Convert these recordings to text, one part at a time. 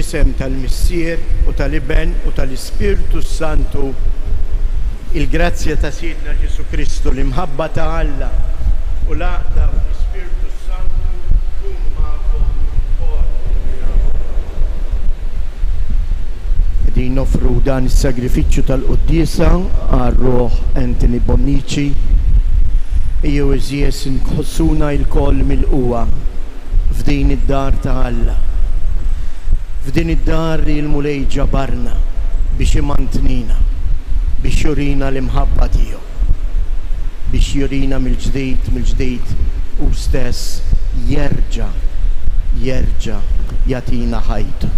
fl-isem tal-Missier u tal-Iben u tal-Ispirtu Santu, il-grazzja ta' Sidna Ġesu Kristu, l-imħabba ta' Alla u l-għaqda u l-Ispirtu Santu kun ma'kom. Din nofru dan is-sagrifiċċju tal-Qudiesa għar-Ruħ Anthony Bonnici jew iżjed inħossuna l-koll mill-quwa f'din id-dar ta' Alla. F'din id-dar il-mulej ġabarna biex imantnina, biex jurina l-imħabba tiegħu, biex jurina mill-ġdid u stess jerġa' jagħtina ħajtu.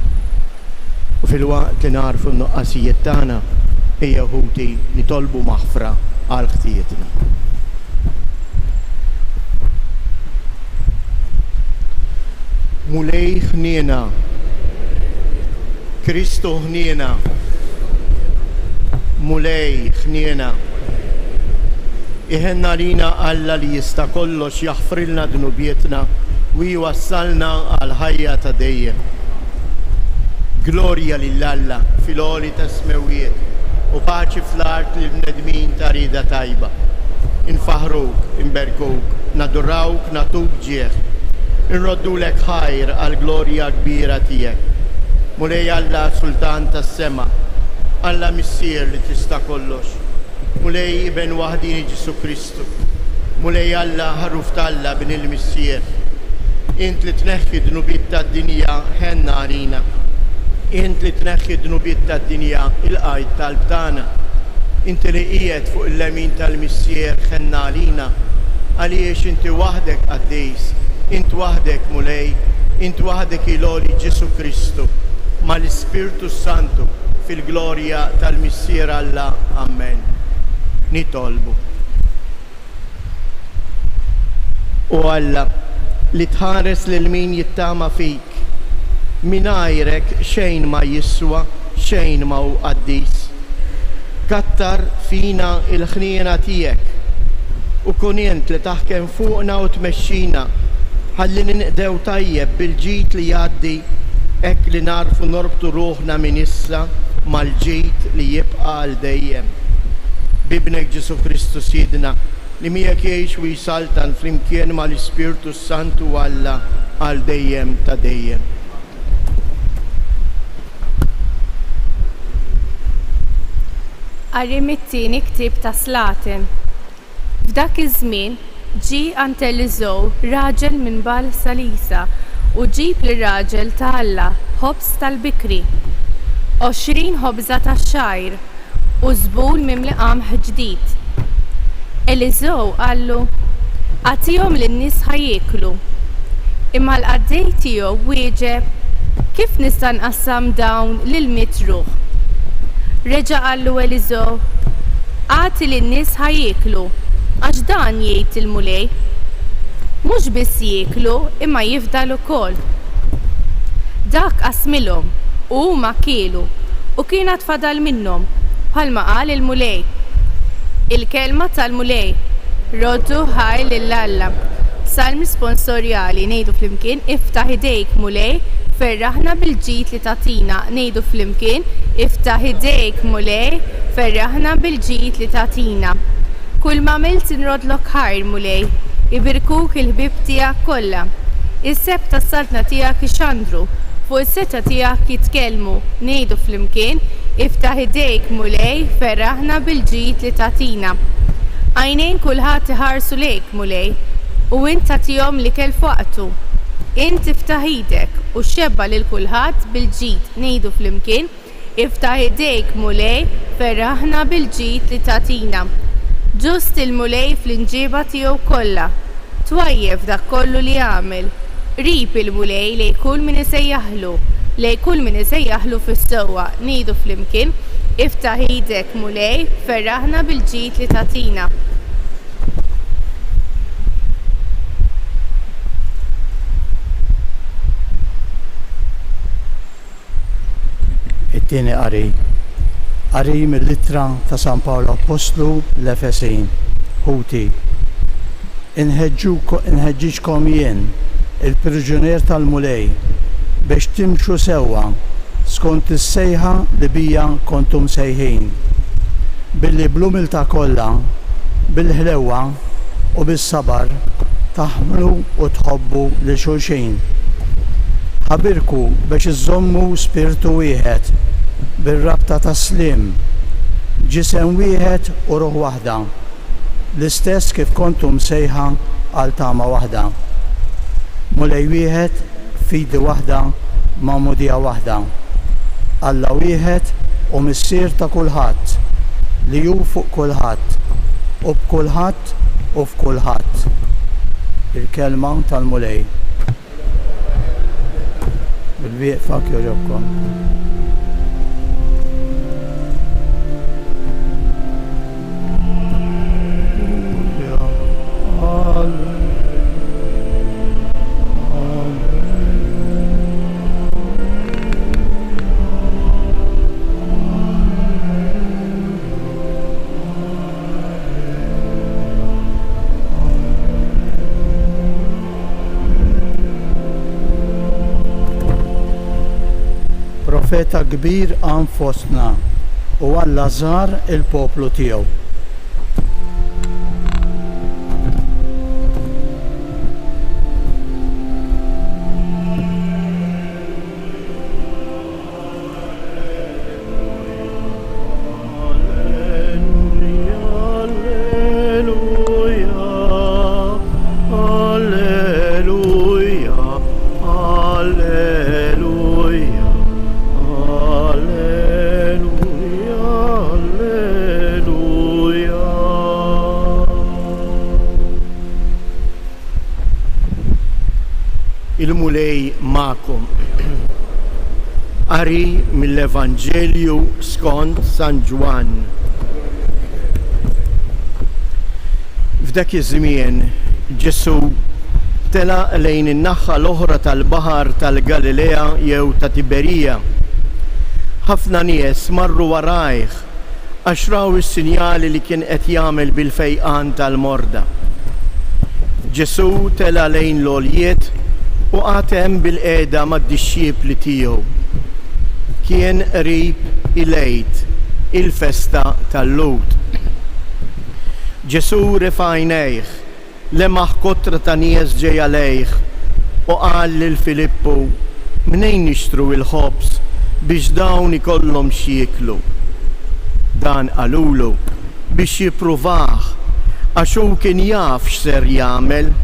U fil-waqt li narfu n-nuqqasijiet tagħna ejja ħuti nitolbu maħfra għal ħtietna. Mulej ħniena, Kristu ħniena, mulej ħniena, iħenna lina Alla li jista' kollox jaħfrilna dnubietna u jwassalna għal ħajja ta' dejjem. Glorja lill-Alla fil-għoli ta' smewiet u paċi fl-art li bnedmin ta' rida tajba. Infaħruk, inberkuk, nadurrawk, natuk ġieħ, inroddulek ħajr għal-glorja kbira tiegħek. Mulej Alla Sultan tas-sema, Alla Missier li tista' kollox, mulej Iben waħdini Ġesu Kristu, mulej Alla ħaruf t'Alla bin il-Missier. Int li tneħħi dnubiet tad-dinja ħenna għalina, int li tneħħi dnubiet tad-dinja il-qajd tal-btana, inti li qiegħed fuq il-lemin tal-Missier ħenna għalina, għaliex inti waħdek għaddejs, int waħdek mulej, int waħdek il-għoli Ġesu Kristu, mal-Ispirtu Santu fil-glorja tal-Missier Alla. Amen. Nitolbu. U Alla li tħares lil min jittama fik, minajrek xejn ma jiswa, xejn ma hu qaddis. Kattar fina il-ħniena tiegħek u kun int li taħkem fuqna u tmexxina, ħalli ninqdew tajjeb bil-ġid li jgħaddi, hekk li narfu norbtu ruħna minn issa mal-ġid li jibqa' għal dejjem. Bibnek Ġesu Kristu Sidna li miegħek jgħix u jsaltan flimkien mal-Ispirtu Santu Alla għal dejjem ta' dejjem. Qari mit-tieni ktieb ta' Slatin. F'dak iż-żmien ġie għand Eliżew raġel minn Bal Salisa u ġib lir-raġel ta' Alla ħobż tal-bikri, 20 ħobża tax-xgħir u żbul mimli qamħ ġdid. Eliżew qallu: għatihom lin-nies ħajjieklu. Imma l-qaddej tiegħu wieġeb: kif nista' nqassam dawn lil 100 ruħ? Reġa' qallu Eliżew: għati lin-nies ħajjieklu, għax dan jgħid il-mulej. Mhux biss jieklu imma jifdal ukoll. Dak qasmilhom u huma kielu u kienet fadal minnhom bħalma qal il-mulej. Il-kelma tal-mulej roddu ħaj lill-Alla. Salmi sponsorjali ngħidu flimkien: iftaħ idejk mulej, ferraħna bil-ġid li tagħtina. Ngħidu flimkien: iftaħ idejk mulej, ferraħna bil-ġid li tagħtina. Kull ma għamilt inrodlok ħajr mulej, ibirkuk il-ħbib tiegħek kollha. Is-seb tas-saltna tiegħek ixandru, fuq is-seta tiegħek jitkellmu. Ngħidu flimkien: iftaħ idejk mulej, ferraħna bil-ġid li tagħtina. Għajnejn kulħadd iħarsu lejk mulej, u int tagħtihom l-ikel f'waqtu. Int iftaħ idek u xebba lil kulħadd bil-ġid. Ngħidu flimkien: iftaħ idejk mulej, ferraħna bil-ġid li tagħtina. Ġust il-mulej fl-inġiba tiegħu kollha, twajjef dak kollu li għamel. Rib il-mulej lej kull min isejjaħlu fis-sewwa. Ngħidu flimkien: iftaħ idek mulej, ferraħna bil-ġid li tagħtina. It-tieni qari mill-littra ta' San Pawlu Apostlu l-Efesin. Ħuti: inħeġġiġkom jien, il-priġunier tal-mulej, biex timxu sewwa skont is-sejħa li bija kontum sejħin, billi bl-umiltà kollha, bil-ħlewwa u bis-sabar taħmlu u tħobbu lil xulxin. Ħabirku biex iżommu spiritu wieħed bir-rabta tas-slim, ġisem wieħed u ruħ waħda, l-istess kif kontum sejħa għal tama waħda. Mulej wieħed, fidi waħda, ma' mudija waħda. Alla wieħed u missier ta' kulħadd, li hu fuq kulħadd, u b'kulħadd u f'kulħadd. Il-kelma tal-mulej. Bil-wieqfa kjoġobkom. Profeta kbir għan fostna u Alla żar il-poplu tiegħu. Il-mulej ma'kom. Qari mill-Evanġelju skont San Ġwan. F'dak iż-żmien Ġesu tela lejn in-naħa l-oħra tal-baħar tal-Galilea jew ta' Tiberija. Ħafna nies marru warajh għax raw is-sinjali li kien qed jagħmel bil-fejqan tal-morda. Ġesu tela lejn l-għoljiet u għatem bil-qeda mad-dixxiepli tiegħu. Kien qrib il-għid, il-festa tal-Lud. Ġesu refa' għajnejh, lemaħ kotra ta' nies ġej għalejh u qal lil Filippu minejn nixtru il-ħobż biex dawn ikollhom xi jieklu. Dan qalulu biex jippruvaħ għax hu kien jaf x'ser jagħmel.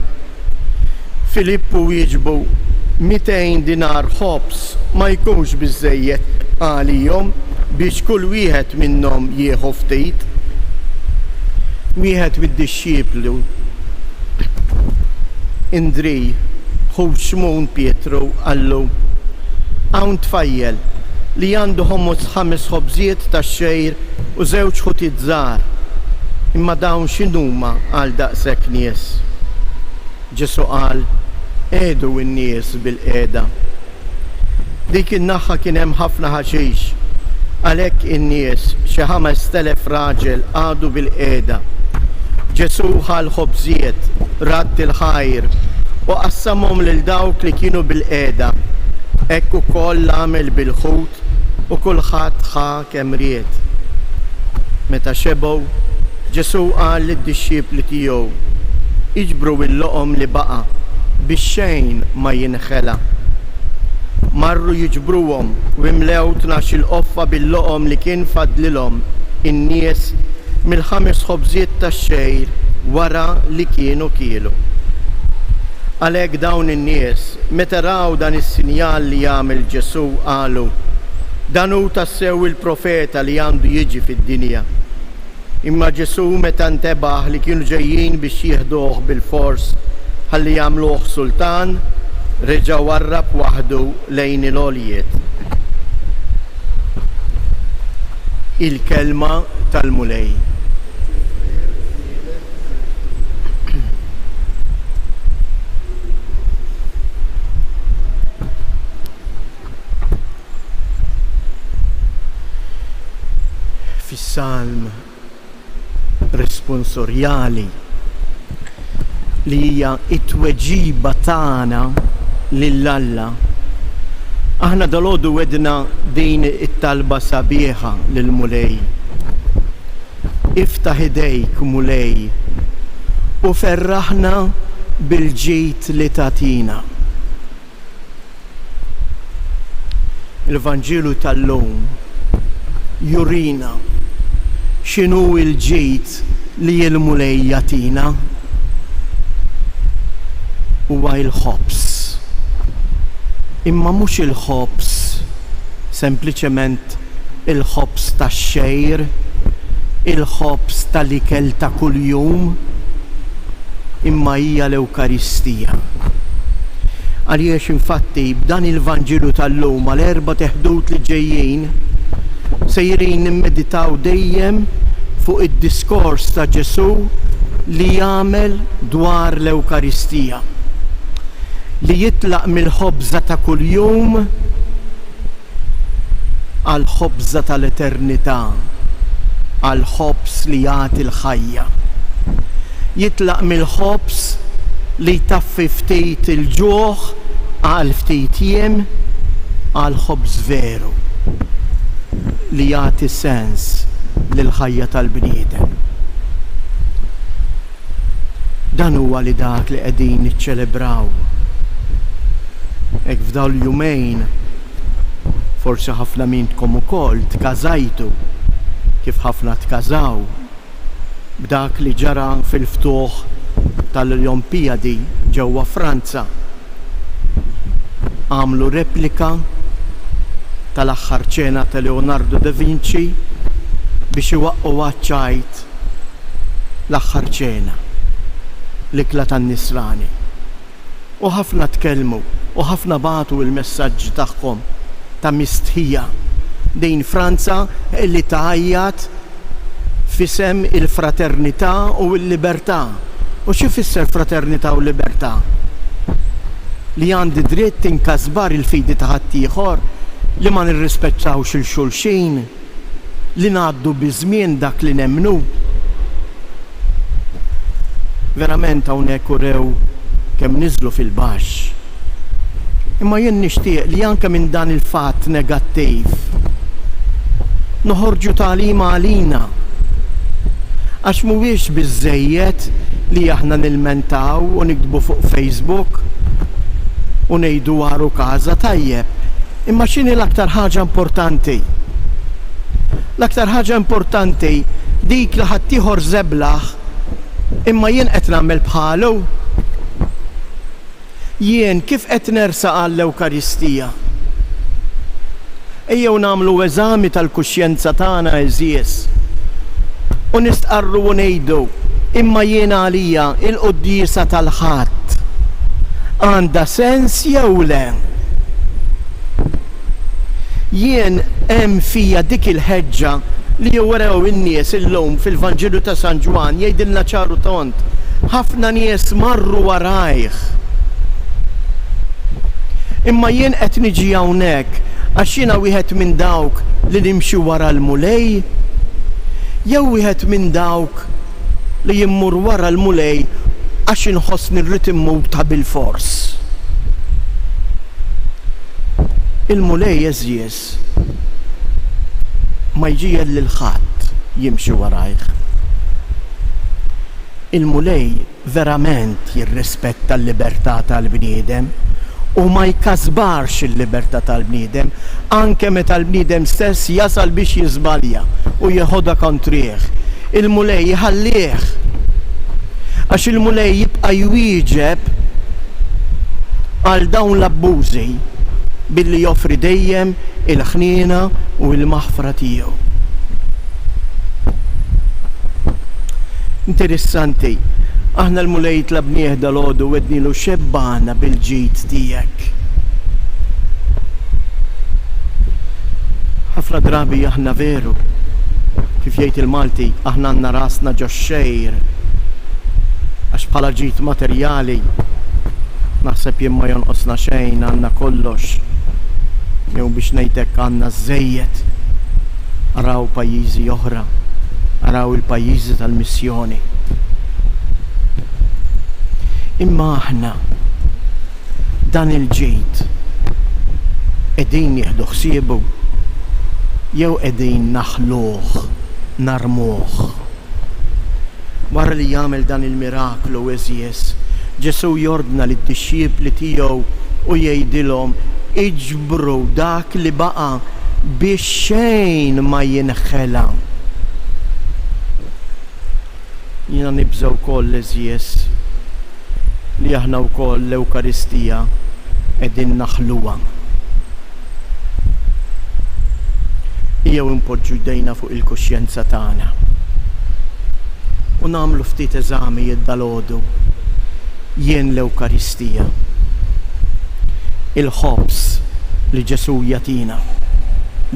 Filippu jieġbu 200 dinar ħobż ma jkunx biżżejjed għalihom biex kull wieħed minnhom jieħu ftit. Wieħed mid-dixxieplu Indrij ħu Xmun Pietru qallu hawn tfajjel li għandu 5 ħobżiet tax-xejr u 2 ħutiet żgħar, imma dawn x'inhuma għal daqshekk nies. Ġesu qal edu n-nies bil-qeda. Dik in-naħa kien hemm ħafna ħaxix, għalhekk in-nies xi 5,000 raġel għadu bil-qeda. Ġesu ħal ħobżiet, radd il-ħajr u qassamhom lil dawk li kienu bil-qeda. Hekk ukoll għamel bil-ħut u kulħadd ħa kemm ried. Meta xebgħu, Ġesu qal lid-dixxiepli tiegħu iġbru il-loqom li baqa' biex xejn ma jinħela. Marru jiġbruhom u imlew 12 qoffa bil-loqom li kien fadlilhom in-nies mill-5 ħobżiet tax-xejr wara li kienu kielu. Għalhekk dawn in-nies meta raw dan is-sinjal li jagħmel Ġesu qalu dan hu tassew il-profeta li għandu jiġi fid-dinja. Imma Ġesu meta ntebaħ li kienu ġejjin biex jieħduh bil-fors ħalli jagħmluh sultan, reġa' warrab waħdu lejn il-għoljiet. Il-kelma tal-mulej. Fis-salm responsorjali li hija it-tweġiba tagħna lill-Alla Aħna dalodu wedna din it-talba sabiħa lil-mulej. Iftaħ idejk mulej u ferraħna bil-ġid li tatina. Il-Vanġilu tal-lum jurina x'inhu il-ġid li l-mulej jatina huwa il-ħobs. Imma mhux il-ħobs sempliċement il-ħobs tax-xejr, il-ħobs tal-ikel ta' kuljum, imma hija l-Ewkaristija. Għaliex infatti b'dan il-Vanġilu tal-lum għal-4 teħdut li ġejjin sejrin nimmeditaw dejjem fuq id-diskors ta' Ġesu li jagħmel dwar l-Ewkaristija. Li jitlaq mill-ħobża ta' kuljum għal ħobża tal-eternità, għal ħobs li jagħti l-ħajja. Jitlaq mill-ħobs li jtaffi ftit il-ġuħ għal ftit jiem għal ħobs veru li jagħti sens lill-ħajja tal-bniedem. Dan huwa li dak li qegħdin niċċelebraw. Hekk f'dawn l-jumejn forsi ħafna minnkom ukoll tkażajtu kif ħafna tkażaw b'dak li ġara fil-ftuħ tal-Olimpijadi ġewwa Franza. Għamlu replika tal-aħħar ċena ta' Leonardo da Vinci biex iwaqqu għaċċajt l-aħħar ċena l-ikla tan-nisrani. U ħafna tkellmu u ħafna bagħtu il-messaġġ tagħhom ta' mistħija dejn Franza li tgħajjat f'isem il-fraternità u l-libertà. U xi fisser fraternità u libertà? Li għandi dritt inkasbar il-fidi ta' ħaddieħor, li ma nirrispettawx il-xulxin, li ngħaddu biżmien dak li nemmnu. Verament hawnhekk urew kemm niżlu fil-baxx. Imma jien nixtieq li anke minn dan il-fatt negattiv noħorġu tagħlima għalina għax mhuwiex biżżejjed li aħna nilmentaw u nikdbu fuq Facebook u ngħidu waru każa tajjeb. Imma x'inhi l-aktar ħaġa importanti? L-aktar ħaġa importanti dik li ħaddieħor żeblaħ imma jien qed nagħmel bħalu. Jien kif qed nersaq għall-Ewkaristija? Ejjew nagħmlu eżami tal-kuxjenza tagħna eżies u nistqarru u ngħidu imma jien għalija il-quddiesa tal-ħadd għandha sens jew le? Jien hemm fija dik il-ħeġġa li waraw in-nies illum fil-Vanġilu ta' San Ġwan jgħidilna ċaru tont ħafna nies marru warajh. Imma jien qed niġi hawnhekk għax jiena wieħed minn dawk li nimxi wara l-mulej, jew wieħed minn dawk li jimmur wara l-mulej għax inħossni rrid immut ta' bil-fors. Il-mulej eżjies ma jġiel lil ħadd jimxi warajh. Il-mulej verament jirrispetta l-libertà tal-bniedem u ma jkasbarx il-libertà tal-bniedem anke meta l-bniedem stess jasal biex jiżbalja u jeħodha kontrih. Il-mulej jħallih għax il-mulej jibqa' jwieġeb għal dawn l-abbużi billi joffri dejjem il-ħniena u l-maħfra tiegħu. Interessanti. Aħna l-mulej tlabnieh dal-għodu u għednilu xebbana bil-ġid tiegħek. Ħafna drabi aħna veru, kif jgħid il-Malti, aħna għandna rasna ġo xejr għax bħala ġid materjali naħseb jien ma jonqosna xejn, għandna kollox. Jew biex ngħidlek għandna żejjed. Araw pajjiżi oħra, araw il-pajjiżi tal-missjoni. Imma aħna dan il-ġid qegħdin jieħdu ħsiebu jew qegħdin naħluh, narmuh. Wara li jagħmel dan il-miraklu Eżies, Ġesu jordna lid-dixxiepli tiegħu u jgħidilhom iġbru dak li baqa' biex xejn ma jinħela. Jiena nibża wkoll Eżies li aħna wkoll l-Ewkaristija qegħdin naħluha. Jew impoġġu jdejna fuq il-kuxjenza tagħna u nagħmlu ftit eżami id-dalgħodu. Jien l-Ewkaristija, il-ħobs li Ġesu jagħtina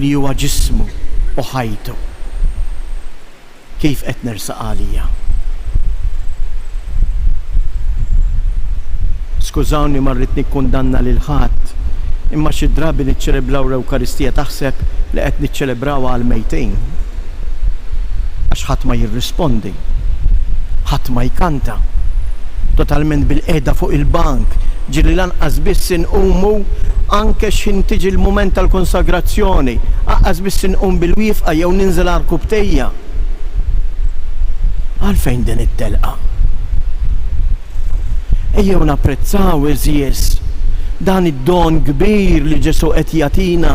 li huwa ġismu u ħajtu, kif qed nersaq għalija. Skużawni ma rrid nikkundanna lil ħadd, imma xi drabi niċċelebraw l-Ewkaristija taħseb li qed niċċelebrawha għal mejtejn. Għax ħadd ma jirrispondi, ħadd ma jkanta, totalment bil-qiegħda fuq il-bank, ġieli lanqas biss inqumu anke x'in tiġi l-mument tal-konsagrazzjoni, aqqas biss inqum bil-wifqa jew ninżel għall-kubtejja. Għalfejn din it-telqa? Ejjew napprezzaw Eżies dan id-don kbir li Ġesu qed jagħtina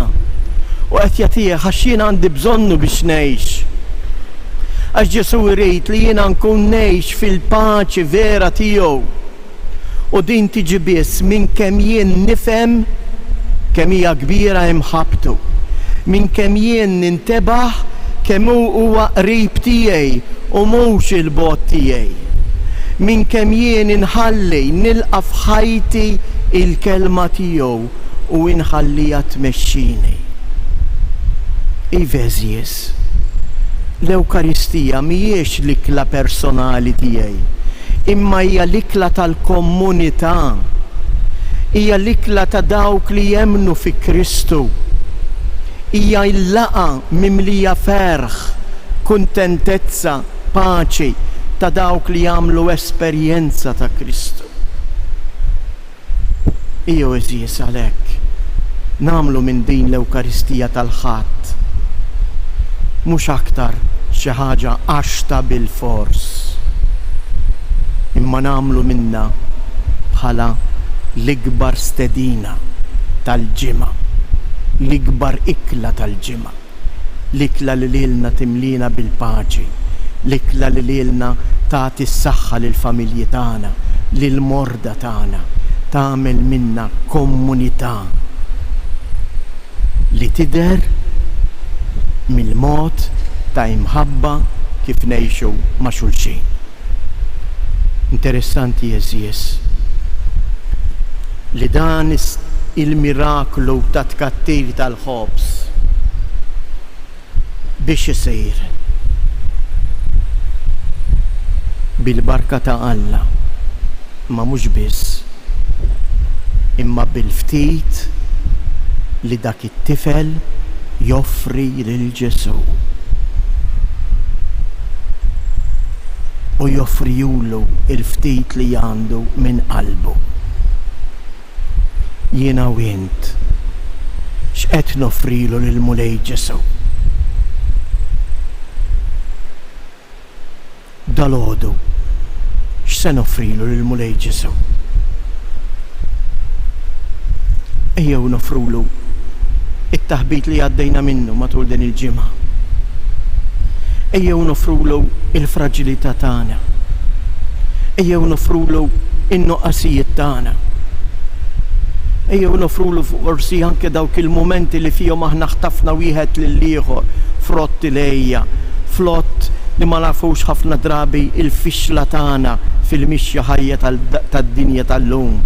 u qed jagħtih għax jien għandi bżonnu biex ngħix. Għax Ġesu jrid li jiena nkun ngħix fil-paċi vera tiegħu u din tiġi biss minn kemm jien nifhem kemm hija kbira imħabbtu, minn kemm jien nintebaħ kemm huwa qrib tiegħi u mhux il-bogħod tiegħi, minn kemm jien inħalli nilqa' f'ħajti il-kelma tiegħu u inħallija tmexxini. Eżies, l-Ewkaristija mhijiex l-ikla personali tiegħi, imma hija l-ikla tal-komunità, hija l-ikla ta' dawk li jemmnu fi Kristu, hija l-laqa mimlija ferħ, kuntentezza, paċi ta' dawk li jagħmlu esperjenza ta' Kristu. Iju Eżies għalhekk nagħmlu minn din l-Ewkaristija tal-ħadd mhux aktar xi ħaġa għaxta bil-fors, imma nagħmlu minnha bħala l-ikbar stedina tal-ġimgħa, l-ikbar ikla tal-ġimgħa, l-ikla li lilna timlina bil-paċi, l-ikla li lilna tagħti s-saħħa lill-familji tagħna, lill-morda tagħna, tagħmel minna komunità li tidher mill-mod ta' imħabba kif ngħixu ma' xulxin. Interessanti Eżies li dan il-miraklu ta' tkattir tal-ħobs biex isir bil-barka ta' Alla, ma mhux biss, imma bil-ftit li dak it-tifel joffri lil Ġesu u joffrijulu il-ftit li għandu minn qalbu. Jiena u int x'qed noffrilu lil Mulej Ġesu? Dalgħodu x'se noffrilu lil Mulej Ġesu? Ejjew nofrulu it-taħbit li għaddejna minnu matul din il-ġimgħa. Ejjew nofrulu il-fraġilità tagħna. Ejjew nofrulu in-nuqqasijiet tagħna. Ejjew nofrulu forsi anke dawk il-momenti li fihom aħna ħtafna wieħed lil ieħor frotti lejja, flott li ma nafux ħafna drabi il-fixla tagħna fil-mixja ħajja tad-dinja tal-lum.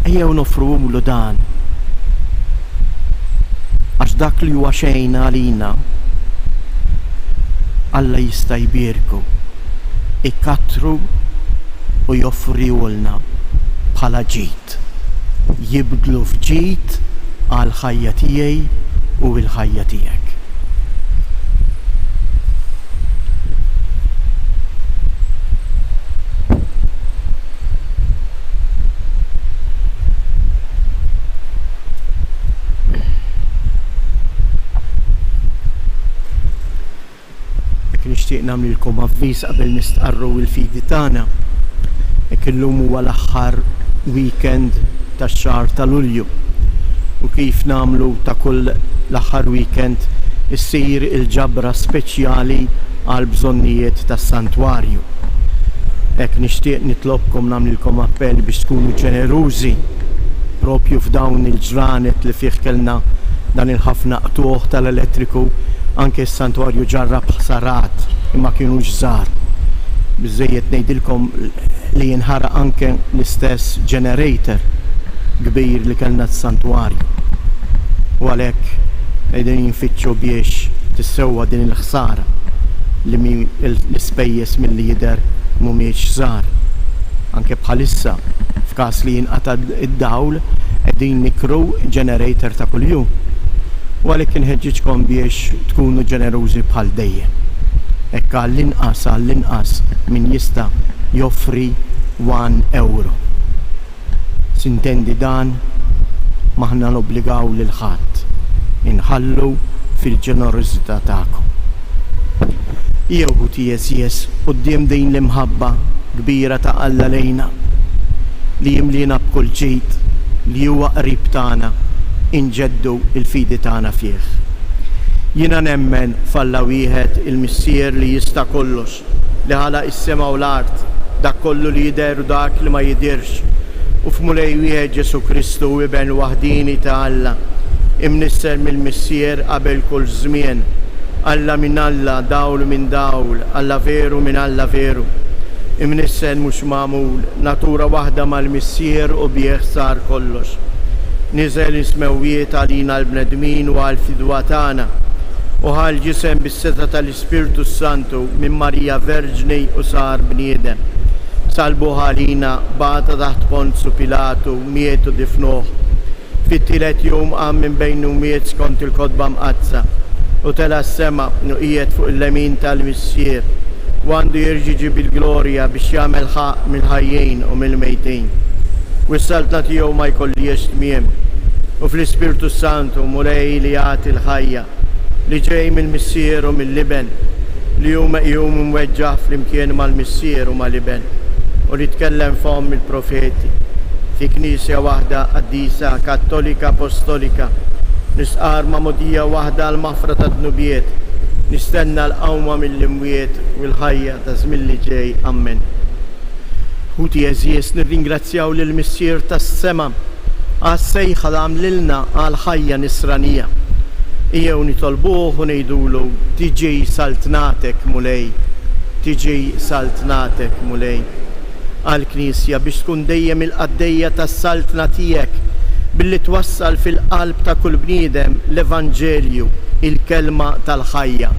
Ejjew nofrulu dan għax dak li huwa xejn għalina Alla jista' jbierku, ikkattru u joffriwulna bħala ġid, jibdlu f'ġid għal ħajja tiegħi u l-ħajja tiegħek. nixtieq nagħmlilkom avviż qabel nistqarru l-fidi tagħna. Illum huwa l-aħħar weekend tax-xahar ta' Lulju. U kif nagħmlu ta' kull l-aħħar weekend issir il-ġabra speċjali għal bżonnijiet tas-santwarju. Hekk nixtieq nitlobkom nagħmlilkom appell biex tkunu ġenerużi propju f'dawn il-ġranet li fih kellna dan il-ħafna qtuħ tal-elettriku. Anke s-santwarju ġarrab ħsarat imma kienux żgħar. Biżżejjed ngħidilkom li jinħaraq anke l-istess generator kbir li kellna s-santwarju. U għalhekk qegħdin jinfittxu biex tissewwa din il-ħsara li l-ispejjeż milli jidher mhumiex żgħar. Anke bħalissa f'każ li jinqata' id-dawl qegħdin nikru generator ta' kuljum. U għalhekk inħeġġiġkom biex tkunu ġenerużi bħal dejjem. Hekk għall-inqas min jista' joffri 1 euro. Sintendi dan maħna nobbligaw lil ħadd. Inħallu fil-ġenerożità tagħkom. Jew tijes quddiem din l-imħabba kbira ta' Alla lejna li jimlina b'kull ġid li huwa qrib tagħna inġeddu il-fidi tagħna fih. Jiena nemmen f'Alla wieħed il-Missier li jista' kollox, li ħalaq is-sema u l-art, dak kollu li jidher u dak li ma jidirx, u f'Mulej wieħed Ġesu Kristu iben waħdini ta' Alla, imnisser mill-Missier qabel kull żmien, Alla minn Alla, dawl minn dawl, Alla veru minn Alla veru, imnisser mhux magħmul, natura waħda mal-Missier u bih sar kollox. Niżel ismewwiet għalina l-bnedmin u għal-fidwa tagħna u ħal ġisem bis-seta tal-Ispirtu Santu minn Marija Verġni u sar bniedem. Salbu ħalina bata taħt Ponzu Pilatu mietu difnuh. Fit-tielet jum qam minn bejn umiet skont il-kotba mqazza u tela s-sema qiegħed fuq il-lemin tal-Missier u għandu jirġiġi bil-glorja biex jagħmel ħaq mill-ħajjin u mill-mejtin. U s-saltna tiegħu ma jkollix tmiem u fl-Ispirtu Santu Mulej li jagħti l-ħajja li ġej mill-Missier u mill-Liben li hu meqjum mweġġaħ flimkien mal-Missier u mal-Liben u li tkellem fihom il-profeti fi knisja waħda qaddisa kattolika apostolika nisqar mamudija waħda għal mafra ta' dnubiet nistenna l-qawma mill-imwiet u l-ħajja ta' żmien li ġej. Amen. Ħuti eżies nirringrazzjaw lill-Missier tas-sema għas-sejħa li għamlilna għal-ħajja nisranija. Ejjew nitolbuh u ngħidulu tiġi saltnatek Mulej, tiġi saltnatek Mulej għall-Knisja biex tkun dejjem il-qaddejja tas-saltna tiegħek billi twassal fil-qalb ta' kull bniedem l-Evanġelju, il-kelma tal-ħajja.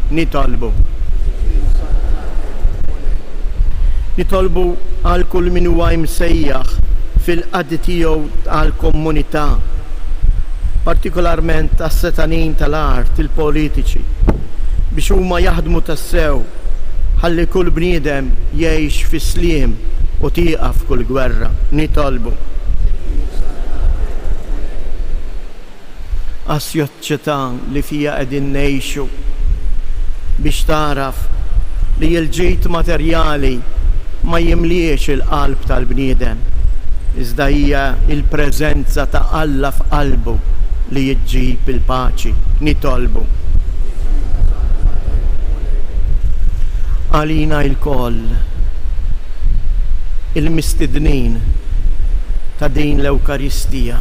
Nitolbu għal kull min huwa msejjaħ fil-qadi tiegħu għall-komunità, partikolarment tas-setanin tal-art, il-politiċi, biex huma jaħdmu tassew ħalli kull bniedem jgħix fi sliem u tieqaf kull gwerra. Nitolbu għas-soċjetà li fija qegħdin ngħixu biex taraf li l-ġid materjali ma jimliex il-qalb tal-bniedem, iżda hija il-preżenza ta' Alla f'qalbu li jiġġib il-paċi. Nitolbu għalina l-koll il-mistednin ta' din l-Ewkaristija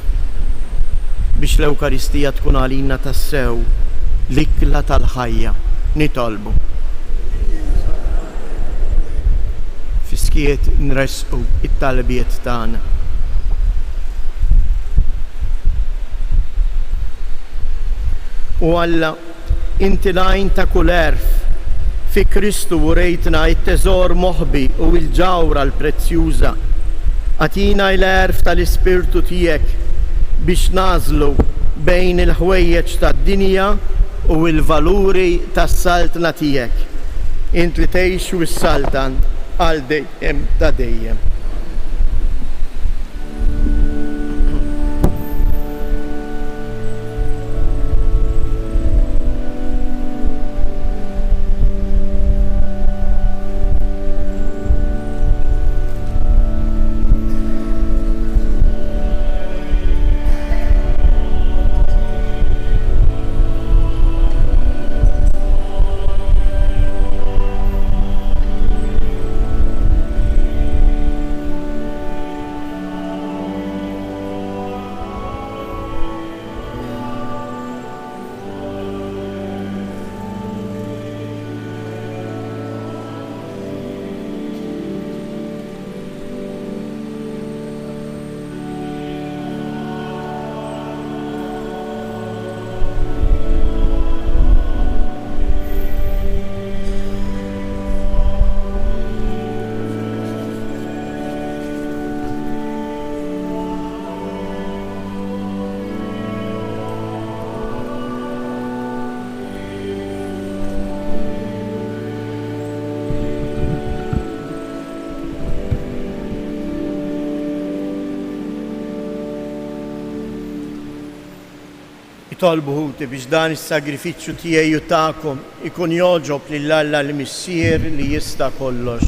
biex l-Ewkaristija tkun għalina tassew l-ikla tal-ħajja. Nitolbu fiskiet nresqu it-talbiet tagħna. U Alla, inti lajn ta' kull erf fi Kristu urejtna it-teżor moħbi u l-ġawra l-prezzjuża. Atina l-erf tal-Ispirtu tiegħek biex nażlu bejn il-ħwejjeġ tad-dinja u l-valuri tas-saltna tiegħek. Int li tgħixu s-saltan għal dejjem ta' dejjem. nitolbu biex dan is-sagrifiċċju tiegħi u tagħkom ikun joġob lill-Alla l-Missier li jista' kollox.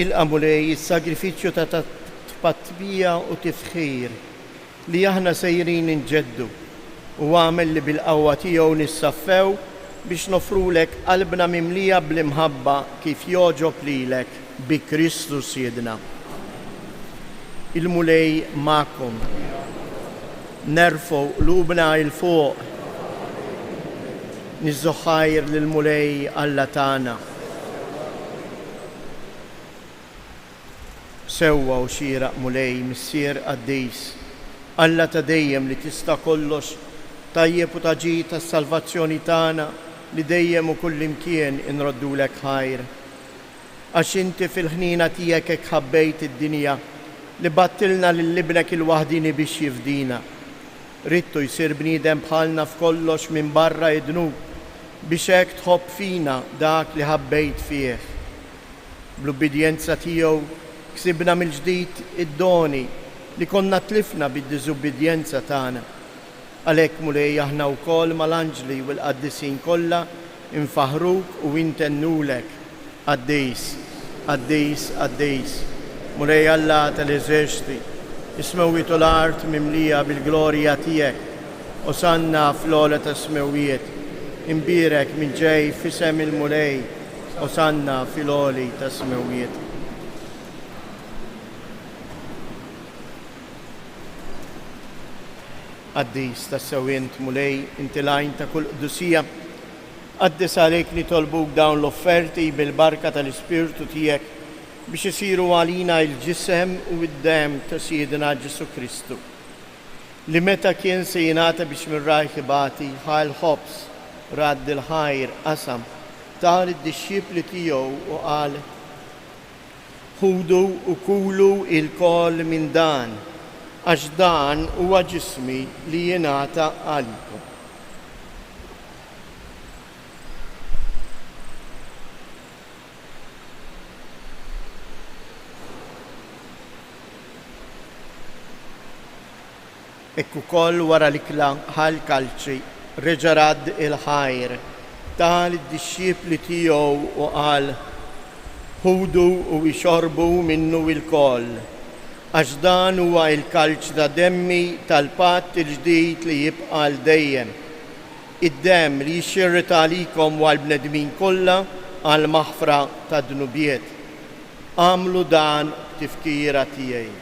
Il-qamulej is-sagrifiċċju ta' tpattbija u tifħir li aħna sejrin inġeddu u għamel li bil-qawwa tiegħu nissaffew biex nofrulek qalbna mimlija bl-imħabba kif joġob lilek bi Kristus Siedna. Il-mulej ma'kom. Nerfgħu qlubna il fuq. Niżżoħħajr lill-mulej Alla tagħna. Sewwa u xieraq mulej missier Qaddis. Alla ta' dejjem li tista' kollox, tajjeb u taġi tas-salvazzjoni tagħna li dejjem u kullimkien inroddulek ħajr. Għax inti fil-ħnina tiegħek hekk ħabbejt id-dinja li battilna lil-libnek il-waħdini biex jifdina. Rittu jsir bniedem bħalna f'kollox minn barra idnub biex hekk tħobb fina dak li ħabbejt fih. Bl-ubbidjenza tiegħu ksibna mill-ġdid id-doni li konna tlifna bid-diżubbidjenza tagħna. Għalhekk mulej aħna wkoll mal-anġli u l-qaddisin kollha infaħruk u intennulek. Qaddis, Qaddis, Qaddis, mulej Alla tal-eżerċiti, ismewwiet u l-art mimlija bil-glorja tiegħek, osanna fl-ogħla tas-smewwiet, imbierek minn ġej f'isem il-mulej, osanna fil-għoli tas-smewwiet. Qaddis tas-sewwient mulej inti lajn ta' kull qdusija, qaddis għalhekk nitolbuk dawn l-offerti bil-barka tal-Ispirtu tiegħek biex isiru għalina l-ġisem u d-dem ta' Siedna Ġesu Kristu. Li meta kien se jingħata biex minn rajħibati ħal ħobs radd il-ħajr qasam tal id-dixxipli tiegħu u qal: ħudu u kulu il-koll minn dan, għax dan huwa ġismi li jingħata għalikom. Ekku koll wara l-ikla ħal-kalċi reġa' radd il-ħajr tal id-dixxipli tiegħu u qal: ħudu u jxorbu minnu il-koll, għax dan huwa il-kalċ ta' demmi tal-patt il-ġdid li jibqa' l dejjem. Id-demm li jxirret għalikom u għall-bnedmin kollha għal maħfra ta' dnubiet. Għamlu dan b'tifkira tiegħi.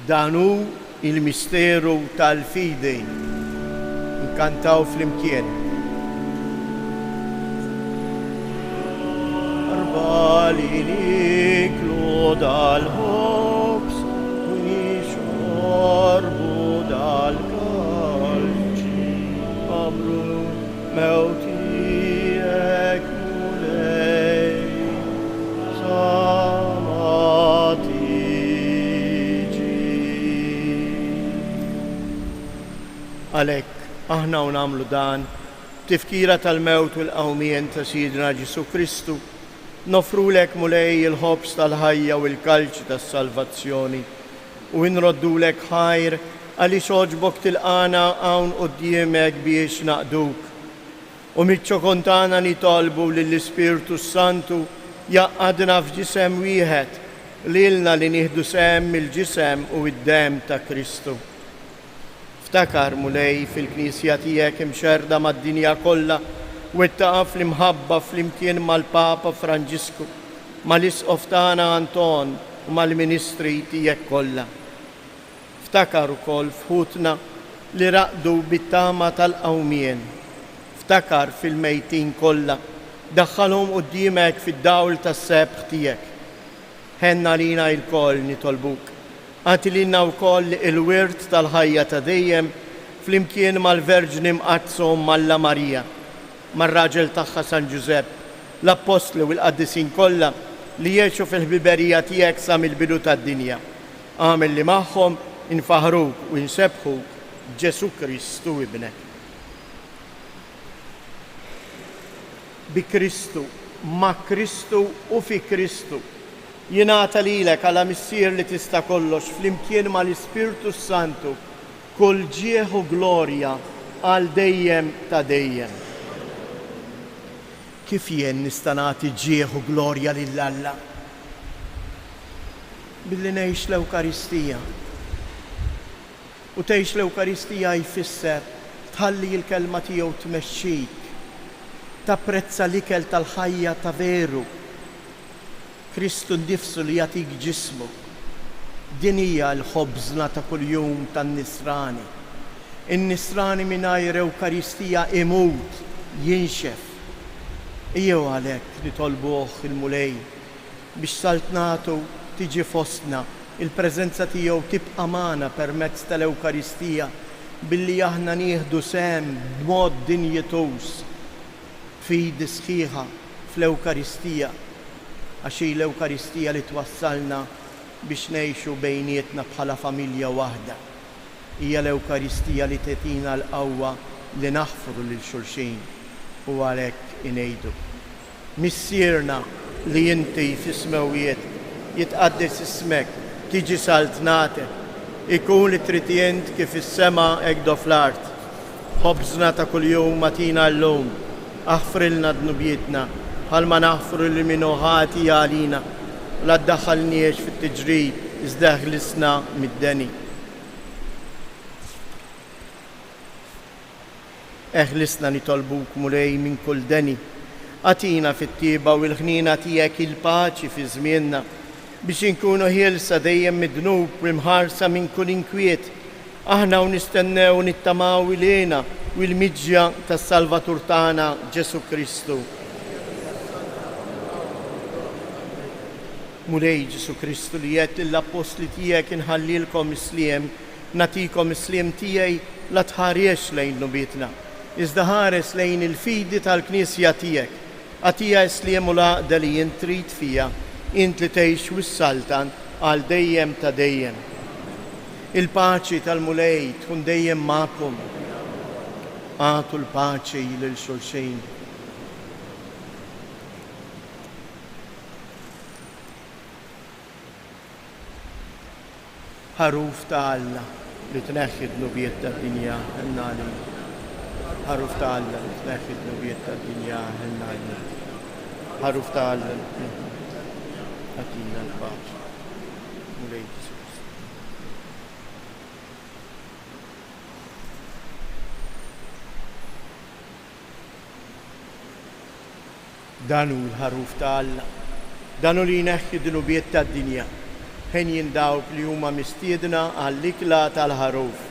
Danu il-misteru tal-fidi. Nkantaw fl-imkien. Arbali niklu dal-ħobs, nixorbu dal-kalċi, amru mewtijek mulej, għalhekk aħna u nagħmlu dan tifkira tal-mewt u l-qawmien ta' Siedna Ġesu Kristu, nofrulek mulej il-ħobs tal-ħajja u l-kalċi tas-salvazzjoni u nroddulek ħajr għaliex oġbok tilqana hawn quddiemek biex naqduk. U miċ-ċokontana nitolbu lill-Ispirtu Santu jaqgħadna f'ġisem wieħed lilna li nieħdu sehem mill-ġisem u d-demm ta' Kristu. Ftakar mulej fil-Knisja tiegħek imxerda mad-dinja kollha u ittaqa' fl-imħabba flimkien mal-Papa Franġisku, mal-Isqof tagħna Anton u mal-Ministri tiegħek kollha. Ftakar ukoll f'ħutna li raqdu bit-tama tal-qawmien. Ftakar fil-mejtin kollha, daħħalhom quddiemek fid-dawl tas-sebħ tiegħek. Ħenna lina l-koll nitolbuk. Għatilina wkoll il-wirt tal-ħajja ta' dejjem flimkien mal-Verġni mqazzom Malla Marija, mar-raġel tagħha San Ġusepp, l-Apostli u l-Qaddisin kollha li jiexu fil-ħbiberija tiegħek sa mill-bidu tad-dinja. Għamel li magħhom infaħruk u nsebħuk Ġesu Kristu ibnek. Bi Kristu, ma' Kristu u fi Kristu jingħata lilek għala missier li tista' kollox flimkien mal-Ispirtu Santu kull ġieħ u glorja għal dejjem ta' dejjem. Kif jien nista' nagħti ġieħ u glorja lil Alla? Billi ngħix l-Ewkaristija. U tgħix l-Ewkaristija jfisser tħalli l-kelma tiegħu tmexxik, tapprezza l-ikel tal-ħajja ta' veru. Kristu nnifsu li jagħtik ġismu. Din hija l-ħobżna ta' kuljum tan-nisrani. In-nisrani mingħajr Ewkaristija imut, jinxef. Ejjew għalhekk nitolbuh il-mulej biex saltnatu tiġi fostna, il-preżenza tiegħu tibqa' magħna permezz tal-Ewkaristija billi aħna nieħdu sehem b'mod dinjetus fidi sħiħa fl-Ewkaristija għax hi l-Ewkaristija li twassalna biex ngħixu bejnietna bħala familja waħda. Hija l-Ewkaristija li tetina l-qawwa li naħfru lil xulxin u għalhekk ingħidu. Missierna li inti fis-smawijiet jitqaddes ismek, tiġi saltnatek, ikun li tritjent kif is-sema hekk fl-art. Ħobżna ta' kuljum matina llum, aħfrilna dnubietna bħalma naħfru li minnu ħati għalina, la ddaħħalniex fit-tiġrid, iżda ħlisna mid-deni. Eħlisna nitolbuk mulej minn kull deni, għatina fit-tieba u l-ħnina tiegħek il-paċi fi żmienna biex inkunu ħielsa dejjem mid-dnub u mħarsa minn kull inkwiet. Aħna u nistennew nittamaw ilina u l-miġja tas-Salvatur tagħna Ġesu Kristu. Mulej Ġesu Kristu li jgħid lill-apostli tiegħek inħallilkom isliem, natikom isliem tiegħi la tħariex lejn nubietna, iżda ħares lejn il-fidi tal-Knisja tiegħek. Għatija isliem u laqda li jien trid fija, int li tgħix wis-saltan għal dejjem ta' dejjem. Il-paċi tal-mulej tkun dejjem magħkom. Għatu l-paċi lil xulxin. Ħaruf ta' Alla li tneħħi d-nubiet tad-dinja ħennali. Ħaruf ta' Alla li tneħħi d-nubiet tad-dinja ħennali. Ħaruf ta' Alla li tneħħi għatina l-paċi. Mulej Ġesu Kristu. Danu l-ħaruf ta' Alla, danu li jneħħi d-nubiet tad-dinja. Ħen jindawk li huma mistiedna għall-ikla tal-ħaruf.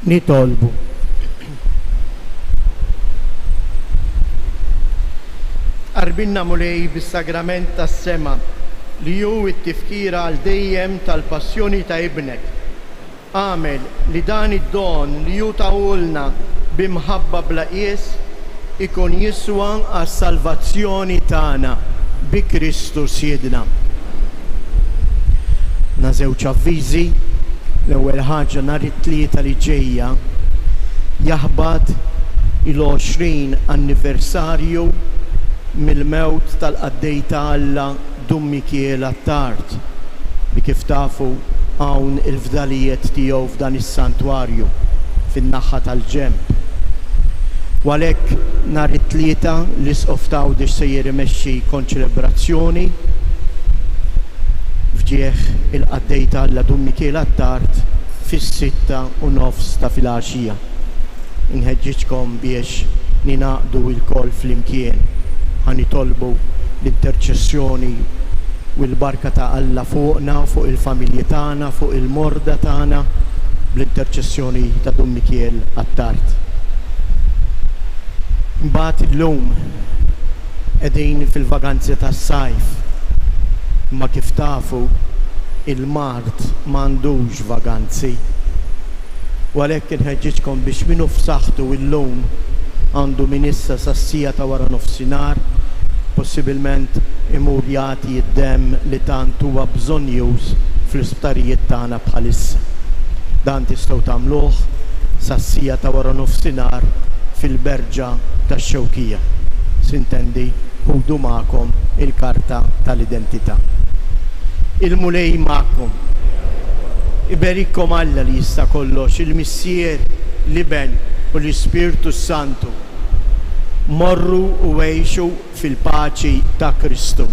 nitolbu. Qarbinna mulej bis-sagrament tas-sema li hu t-tifkira għal dejjem tal-passjoni ta' ibnek. Għamel li dan id-don li hu tawulna bimħabba bla qies ikun jiswa għas-salvazzjoni tagħna bi Kristus Siedna. Na żewġ avviżi, l-ewwel ħaġa nhar it-tlieta li ġejja jaħbad il-20 anniversarju mill-mewt tal-qaddejta Alla Dum Mikiela Tard li kif tafu hawn il-fdalijiet tiegħu f'dan is-santwarju fin-naħa tal-ġenb. U għalhekk nhar it-tlieta l-isqof Tawdex se jirrimexxi konċelebrazzjoni fġieħ il-qaddejta Alla Dum Mikiela Tard fis-6:30 ta' filgħaxija. Inħeġġiġkom biex ninaqdu l-koll flimkien ħanitolbu l-interċessjoni u l-barka ta' Alla fuqna, fuq il-familji tagħna, fuq il-morda tagħna bl-interċessjoni ta' Dum Mikiel Tard. Mbagħad illum qegħdin fil-vaganzi tas-sajf, imma kif tafu il-Mart m'għandux vaganzi. U għalhekk inħeġġiġkom biex minu f'saħħtu illum għandu min issa sas-sija ta' wara nofsinhar possibilment imur jagħti d-demm li tant huwa bżonjuż fl-isptarijiet tagħna bħalissa. Dan tistgħu tagħmluh sas-sija ta' wara nofsinhar fil-berġa tax-Xewkija. Sintendi, ħudu magħkom il-karta tal-identità. Il-mulej magħkom. Iberikkom Alla li jista' kollox, il-Missier, l-Iben u l-Ispirtu Santu. Morru u għejxu fil-paċi ta' Kristu.